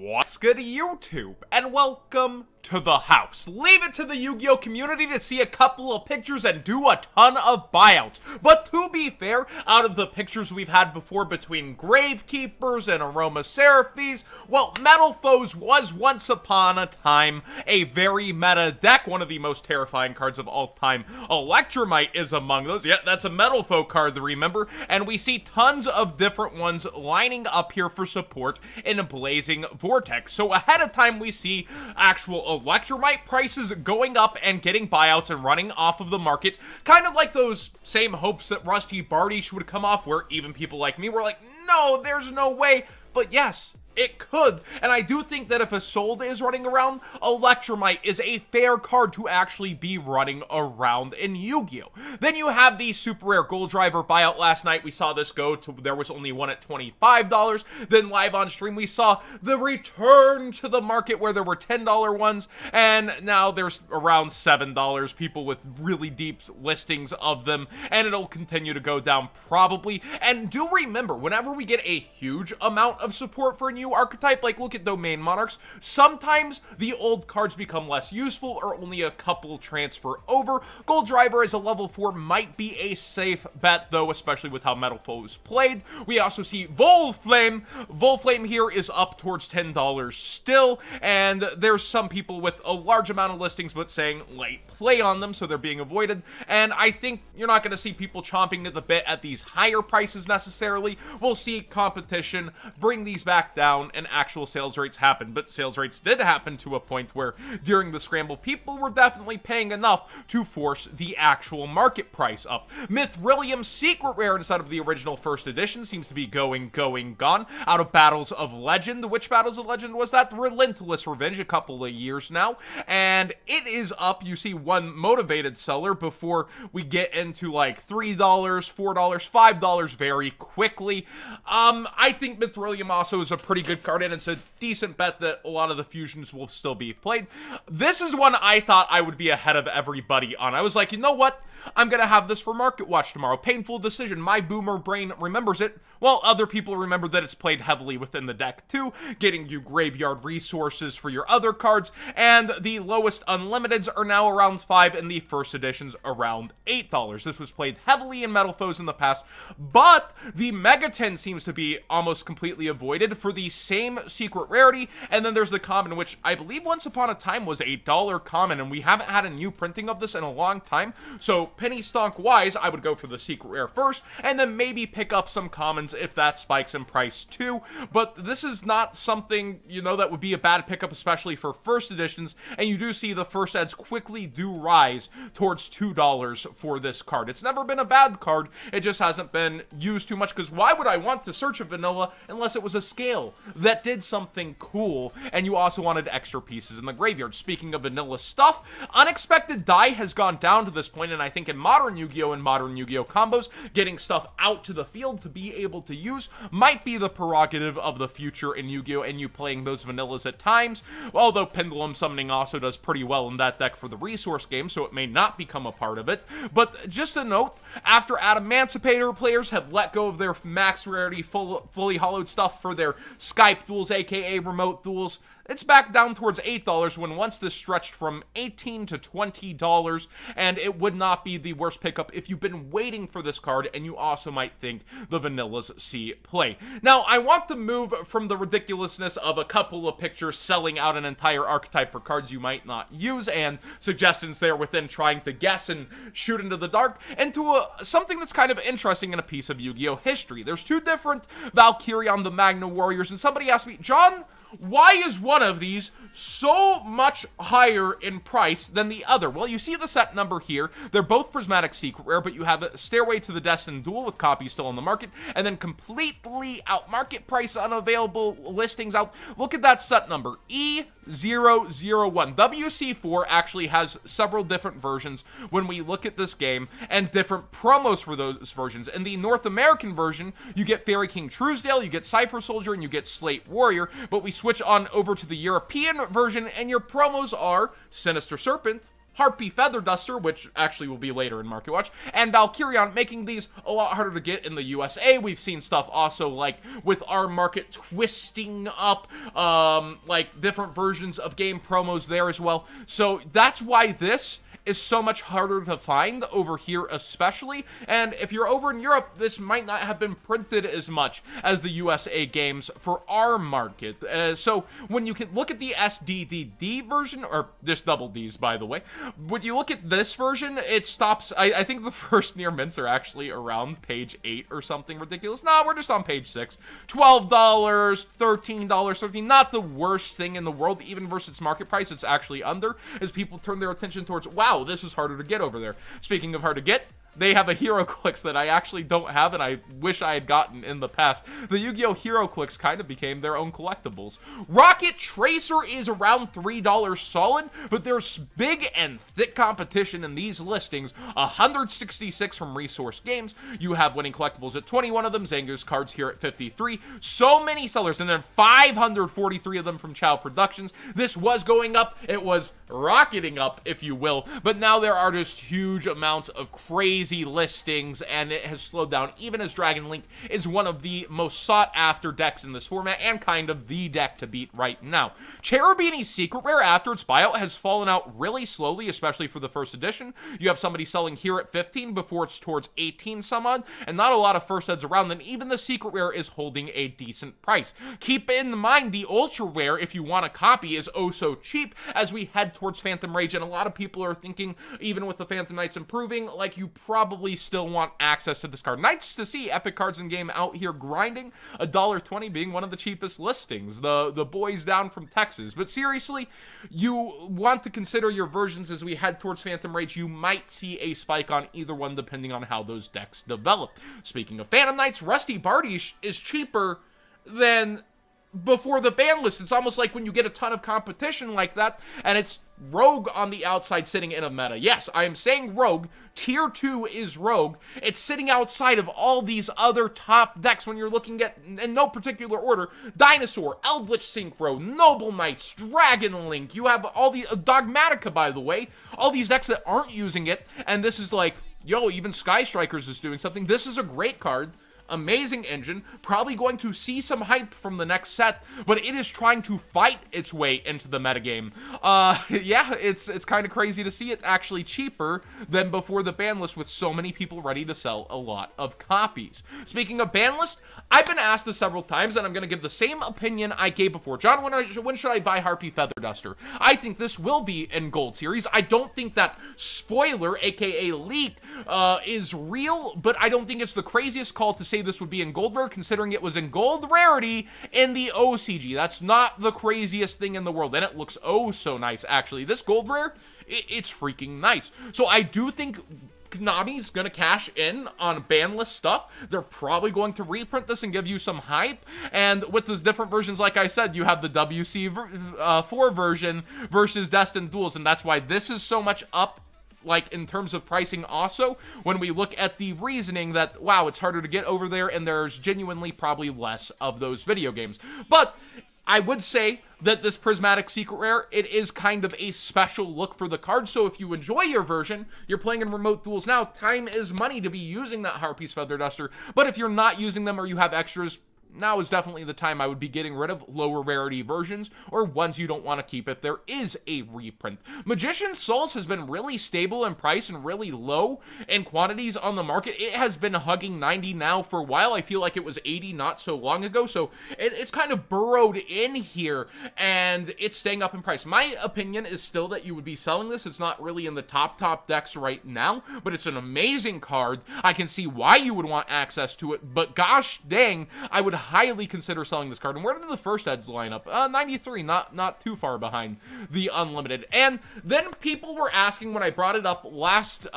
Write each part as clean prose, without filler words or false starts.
What's good, YouTube? And welcome to the house. Leave it to the Yu-Gi-Oh community to see a couple of pictures and do a ton of buyouts. But to be fair, out of the pictures we've had before between Gravekeepers and Aromaseraphes, well, Metalfoes was once upon a time a very meta deck, one of the most terrifying cards of all time. Electromite is among those. Yeah, that's a Metalfoe card to remember, and we see tons of different ones lining up here for support in a Blazing Vortex. So ahead of time, we see actual Electromite prices going up and getting buyouts and running off of the market, kind of like those same hopes that Rusty Bardiche would come off, where even people like me were like, no, there's no way. But yes, it could, and I do think that if a Sold is running around, Electromite is a fair card to actually be running around in Yu-Gi-Oh! Then you have the super rare Gold Driver buyout last night. We saw this go to, there was only one at $25. Then live on stream, we saw the return to the market where there were $10 ones, and now there's around $7, people with really deep listings of them, and it'll continue to go down probably. And do remember, whenever we get a huge amount of support for a new archetype, like look at Domain Monarchs, sometimes the old cards become less useful or only a couple transfer over. Gold Driver as a level 4 might be a safe bet though, especially with how Metalfoe is played. We also see Volflame. Volflame here is up towards $10 still, and there's some people with a large amount of listings but saying late play on them, so they're being avoided. And I think you're not going to see people chomping at the bit at these higher prices necessarily. We'll see competition bring these back down and actual sales rates happen. But sales rates did happen to a point where during the scramble, people were definitely paying enough to force the actual market price up. Mythrilium Secret Rare instead of the original first edition seems to be gone out of Battles of Legend. Which Battles of Legend was that? Relentless Revenge, a couple of years now, and it is up. You see one motivated seller before we get into like $3, $4, $5 very quickly. I think Mythrilium also is a pretty good card, and it's a decent bet that a lot of the fusions will still be played. This is one I thought I would be ahead of everybody on. I was like, you know what? I'm gonna have this for Market Watch tomorrow. Painful Decision. My boomer brain remembers it. Well, other people remember that it's played heavily within the deck too, getting you graveyard resources for your other cards, and the lowest unlimiteds are now around $5 and the first editions around $8. This was played heavily in Metalfoes in the past, but the Megaton seems to be almost completely avoided for the same secret rarity. And then there's the common, which I believe once upon a time was $8 common, and we haven't had a new printing of this in a long time. So penny stock wise, I would go for the secret rare first, and then maybe pick up some commons if that spikes in price too. But this is not something, you know, that would be a bad pickup, especially for first editions. And you do see the first eds quickly do rise towards $2 for this card. It's never been a bad card, it just hasn't been used too much, because why would I want to search a vanilla unless it was a scale that did something cool, and you also wanted extra pieces in the graveyard. Speaking of vanilla stuff, Unexpected Die has gone down to this point, and I think in Modern Yu-Gi-Oh! And Modern Yu-Gi-Oh! Combos, getting stuff out to the field to be able to use might be the prerogative of the future in Yu-Gi-Oh! And you playing those vanillas at times, although Pendulum Summoning also does pretty well in that deck for the resource game, so it may not become a part of it. But just a note, after Adamantipator players have let go of their max rarity fully hollowed stuff for their Skype duels, aka remote duels, it's back down towards $8 when once this stretched from $18 to $20, and it would not be the worst pickup if you've been waiting for this card and you also might think the vanillas see play. Now, I want to move from the ridiculousness of a couple of pictures selling out an entire archetype for cards you might not use, and suggestions there within trying to guess and shoot into the dark, into something that's kind of interesting in a piece of Yu-Gi-Oh! History. There's two different Valkyrion the Magna Warriors, and somebody asked me, John, why is one of these so much higher in price than the other? Well, you see the set number here. They're both Prismatic Secret Rare, but you have a Stairway to the Destined Duel with copies still on the market, and then completely out market price unavailable listings out. Look at that set number, E001. WC4 actually has several different versions when we look at this game, and different promos for those versions. In the North American version, you get Fairy King Truesdale, you get Cypher Soldier, and you get Slate Warrior, but we switch on over to the European version, and your promos are Sinister Serpent, Harpy Feather Duster, which actually will be later in Market Watch, and Valkyrion, making these a lot harder to get in the USA. We've seen stuff also like with our market twisting up, like different versions of game promos there as well. So that's why this is so much harder to find over here especially, and if you're over in Europe, this might not have been printed as much as the USA games for our market. So when you can look at the SDDD version, or just double D's by the way, when you look at this version, it stops, I think the first near mints are actually around page 8 or something ridiculous. No, we're just on page 6. $12, $13, 13, not the worst thing in the world, even versus market price, it's actually under, as people turn their attention towards, wow, this is harder to get over there. Speaking of hard to get, they have a Hero Clicks that I actually don't have and I wish I had gotten in the past. The Yu-Gi-Oh! Hero Clicks kind of became their own collectibles. Rocket Tracer is around $3 solid, but there's big and thick competition in these listings. 166 from Resource Games. You have winning collectibles at 21 of them. Zangoose cards here at 53. So many sellers, and then 543 of them from Chow Productions. This was going up. It was rocketing up, if you will, but now there are just huge amounts of crazy listings, and it has slowed down, even as Dragon Link is one of the most sought after decks in this format, and kind of the deck to beat right now. Cherubini's Secret Rare, after its buyout, has fallen out really slowly, especially for the first edition. You have somebody selling here at 15 before it's towards 18 some odd, and not a lot of first eds around, and even the Secret Rare is holding a decent price. Keep in mind, the Ultra Rare, if you want a copy, is oh so cheap as we head towards Phantom Rage, and a lot of people are thinking, even with the Phantom Knights improving, like you probably still want access to this card. Nice to see Epic Cards in Game out here grinding, $1.20 being one of the cheapest listings, the boys down from Texas. But seriously, you want to consider your versions as we head towards Phantom Rage. You might see a spike on either one depending on how those decks develop. Speaking of Phantom Knights, Rusty Bardish is cheaper than before the ban list. It's almost like when you get a ton of competition like that, and it's Rogue on the outside sitting in a meta. Yes, I am saying Rogue. Tier 2 is Rogue. It's sitting outside of all these other top decks when you're looking at, in no particular order, Dinosaur, Eldritch Synchro, Noble Knights, Dragon Link. You have all the, Dogmatica, by the way, all these decks that aren't using it, and this is like, yo, even Sky Strikers is doing something. This is a great card. Amazing engine, probably going to see some hype from the next set, but it is trying to fight its way into the metagame. Yeah, it's kind of crazy to see it actually cheaper than before the ban list, with so many people ready to sell a lot of copies. Speaking of ban list, I've been asked this several times, and I'm going to give the same opinion I gave before. John, when should I buy Harpy Feather Duster? I think this will be in Gold Series. I don't think that spoiler, aka leak, is real, but I don't think it's the craziest call to say this would be in Gold Rare, considering it was in Gold Rarity in the OCG. That's not the craziest thing in the world, and it looks oh so nice, actually. This Gold Rare, it's freaking nice. So I do think Konami's gonna cash in on ban list stuff. They're probably going to reprint this and give you some hype, and with those different versions, like I said, you have the WC4 version versus Destined Duels, and that's why this is so much up, like, in terms of pricing also, when we look at the reasoning that, wow, it's harder to get over there, and there's genuinely probably less of those video games. But I would say that this Prismatic Secret Rare, it is kind of a special look for the card, so if you enjoy your version, you're playing in remote duels now, time is money to be using that Harpy's Feather Duster. But if you're not using them, or you have extras, now is definitely the time I would be getting rid of lower rarity versions, or ones you don't want to keep if there is a reprint. Magician's Souls has been really stable in price and really low in quantities on the market. It has been hugging 90 now for a while. I feel like it was 80 not so long ago, so it's kind of burrowed in here, and it's staying up in price. My opinion is still that you would be selling this. It's not really in the top decks right now, but it's an amazing card. I can see why you would want access to it, but gosh dang, I would highly consider selling this card. And where did the first eds line up? 93, not too far behind the Unlimited. And then people were asking when I brought it up last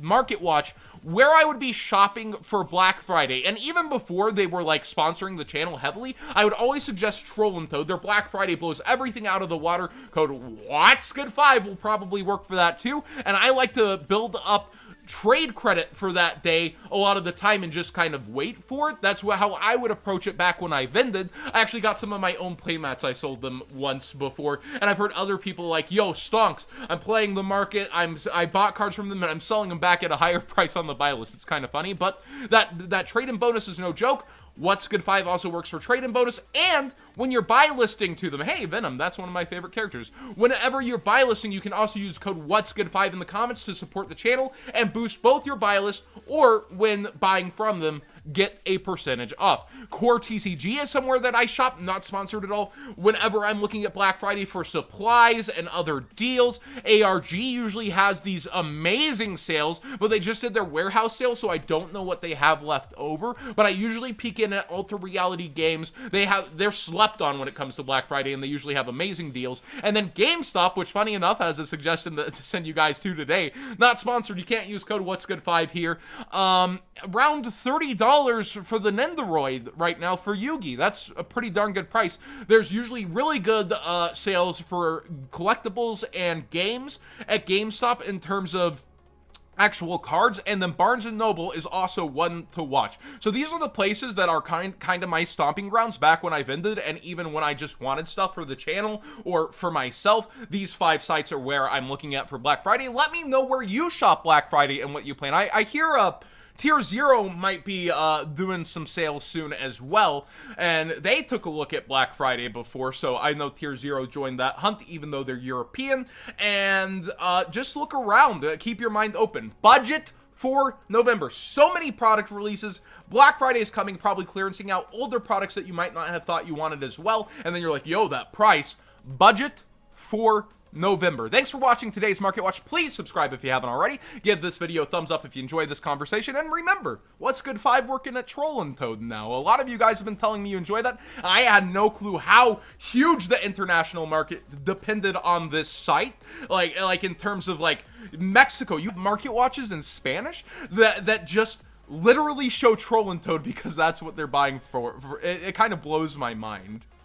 Market Watch where I would be shopping for Black Friday. And even before they were like sponsoring the channel heavily, I would always suggest Troll and Toad. Their Black Friday blows everything out of the water. Code What's Good 5 will probably work for that too. And I like to build up trade credit for that day a lot of the time and just kind of wait for it. That's how I would approach it back when I vended. I actually got some of my own playmats. I sold them once before, and I've heard other people like, yo, stonks, I'm playing the market, I bought cards from them and I'm selling them back at a higher price on the buy list. It's kind of funny, but that trade-in bonus is no joke. What's Good 5 also works for trade-in bonus, and when you're buy listing to them, hey, Venom, that's one of my favorite characters. Whenever you're buy listing, you can also use code What's Good 5 in the comments to support the channel and boost both your buy list, or when buying from them, get a percentage off. Core TCG is somewhere that I shop, not sponsored at all. Whenever I'm looking at Black Friday for supplies and other deals, ARG usually has these amazing sales, but they just did their warehouse sale, so I don't know what they have left over, but I usually peek in at Ultra Reality Games. They're slept on when it comes to Black Friday, and they usually have amazing deals. And then GameStop, which funny enough has a suggestion to send you guys to today, not sponsored, you can't use code What's Good 5 here. Around $30 for the Nendoroid right now for Yugi. That's a pretty darn good price. There's usually really good sales for collectibles and games at GameStop in terms of actual cards, and then Barnes & Noble is also one to watch. So these are the places that are kind of my stomping grounds back when I vended, and even when I just wanted stuff for the channel or for myself. These 5 sites are where I'm looking at for Black Friday. Let me know where you shop Black Friday and what you plan. I hear Tier 0 might be doing some sales soon as well, and they took a look at Black Friday before, so I know Tier 0 joined that hunt, even though they're European. And just look around, keep your mind open. Budget for November. So many product releases. Black Friday is coming, probably clearancing out older products that you might not have thought you wanted as well, and then you're like, yo, that price. Budget for November. Thanks for watching today's Market Watch. Please subscribe if you haven't already. Give this video a thumbs up if you enjoyed this conversation. And remember, What's Good 5 working at Trollin' Toad now? A lot of you guys have been telling me you enjoy that. I had no clue how huge the international market depended on this site. Like in terms of like Mexico, you have Market Watches in Spanish that just literally show Trollin' Toad because that's what they're buying for. It kind of blows my mind.